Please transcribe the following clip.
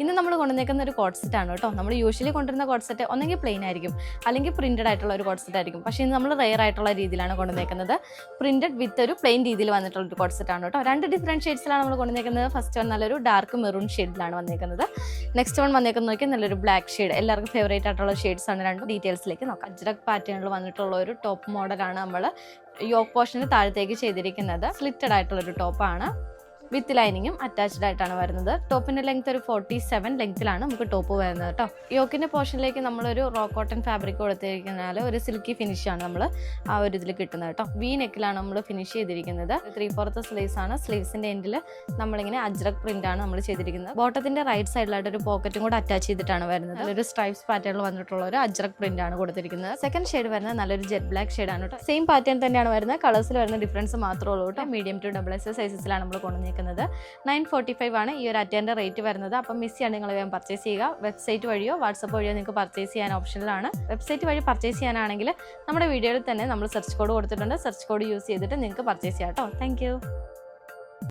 ഇന്ന് നമ്മൾ കൊണ്ടുവന്നേക്കുന്ന ഒരു കോഡ് സെറ്റ് ആണ് കേട്ടോ. നമ്മൾ യൂഷ്വലി കൊണ്ടുവരുന്ന കോഡ് സെറ്റ് ഒന്നെങ്കിൽ പ്ലെയിൻ ആയിരിക്കും, അല്ലെങ്കിൽ പ്രിന്റഡ് ആയിട്ടുള്ള ഒരു കോഡ് സെറ്റ് ആയിരിക്കും. പക്ഷേ ഇന്ന് നമ്മൾ റെയർ ആയിട്ടുള്ള രീതിയിലാണ് കൊണ്ടുവന്നേക്കുന്നത്. പ്രിന്റഡ് വിത്ത് ഒരു പ്ലെയിൻ രീതിയിൽ വന്നിട്ടുള്ള ഒരു കോഡ് സെറ്റ് ആണ് കേട്ടോ. 2 ഡിഫറെൻറ്റ് ഷെയ്ഡ്സിലാണ് നമ്മൾ കൊണ്ടുവന്നേക്കുന്നത്. ഫസ്റ്റ് വൺ നല്ലൊരു ഡാർക്ക് മെറൂൺ ഷെയ്ഡിലാണ് വന്നേക്കുന്നത്. നെക്സ്റ്റ് വൺ വന്നേക്കുന്നത് നോക്കി നല്ലൊരു ബ്ലാക്ക് ഷെയ്ഡ്. എല്ലാവർക്കും ഫേവറേറ്റ് ആയിട്ടുള്ള ഷെയ്ഡ്സ് ആണ്. 2 ഡീറ്റെയിൽസിലേക്ക് നോക്കാം. അജ്രക് പാറ്റേണിൽ വന്നിട്ടുള്ള ഒരു ടോപ്പ് മോഡലാണ് നമ്മൾ യോക്ക് പോർഷന് താഴത്തേക്ക് ചെയ്തിരിക്കുന്നത്. സ്ലിറ്റഡ് ആയിട്ടുള്ളൊരു ടോപ്പാണ്. വിത്ത് ലൈനിങ്ങും അറ്റാച്ച്ഡ് ആയിട്ടാണ് വരുന്നത്. ടോപ്പിന്റെ ലെങ്ത് ഒരു 47 ലെങ്ത്തിലാണ് നമുക്ക് ടോപ്പ് വരുന്നത് കേട്ടോ. യോക്കിന്റെ പോർഷനിലേക്ക് നമ്മളൊരു റോ കോട്ടൺ ഫാബ്രിക് കൊടുത്തിരിക്കുന്നതിനാൽ ഒരു സിൽക്കി ഫിനിഷാണ് നമ്മൾ ആ ഒരു ഇതിൽ കിട്ടുന്നത് കേട്ടോ. വി നെക്കിലാണ് നമ്മൾ ഫിനിഷ് ചെയ്തിരിക്കുന്നത്. 3/4 സ്ലീവ്സ് ആണ്. സ്ലീവ്സിന്റെ എൻഡിൽ നമ്മളിങ്ങനെ അജ്രക് പ്രിന്റ് ആണ് നമ്മൾ ചെയ്തിരിക്കുന്നത്. ബോട്ടത്തിന്റെ റൈറ്റ് സൈഡിലായിട്ട് ഒരു പോക്കറ്റും കൂടെ അറ്റാച്ച് ചെയ്തിട്ടാണ് വരുന്നത്. ഒരു സ്ട്രൈപ്സ് പാറ്റേണിൽ വന്നിട്ടുള്ള ഒരു അജ്രക് പ്രിന്റ് ആണ് കൊടുത്തിരിക്കുന്നത്. സെക്കൻഡ് ഷെയ്ഡ് വരുന്നത് നല്ലൊരു ജെറ്റ് ബ്ലാക്ക് ഷെയ്ഡ് ആണ് കേട്ടോ. സെയിം പാറ്റേൺ തന്നെയാണ് വരുന്നത്. കളേഴ്സിൽ വരുന്ന ഡിഫറൻസ് മാത്രമേ ഉള്ളൂ കേട്ടോ. മീഡിയം ടു XXL സൈസസിലാണ് നമ്മൾ കൊണ്ടുവന്നിരിക്കുന്നത്. 945 ആണ് ഈ ഒരു അറ്റേൻ്റെ റേറ്റ് വരുന്നത്. അപ്പം മിസ് ചെയ്യാൻ നിങ്ങൾ വേഗം പർച്ചേസ് ചെയ്യുക. വെബ്സൈറ്റ് വഴിയോ വാട്സപ്പ് വഴിയോ നിങ്ങൾക്ക് പർച്ചേസ് ചെയ്യാൻ ഓപ്ഷനിലാണ്. വെബ്സൈറ്റ് വഴി പർച്ചേസ് ചെയ്യാനാണെങ്കിൽ നമ്മുടെ വീഡിയോയിൽ തന്നെ നമ്മൾ സെർച്ച് കോഡ് കൊടുത്തിട്ടുണ്ട്. സെർച്ച് കോഡ് യൂസ് ചെയ്തിട്ട് നിങ്ങൾക്ക് പർച്ചേസ് ചെയ്യാം കേട്ടോ. താങ്ക്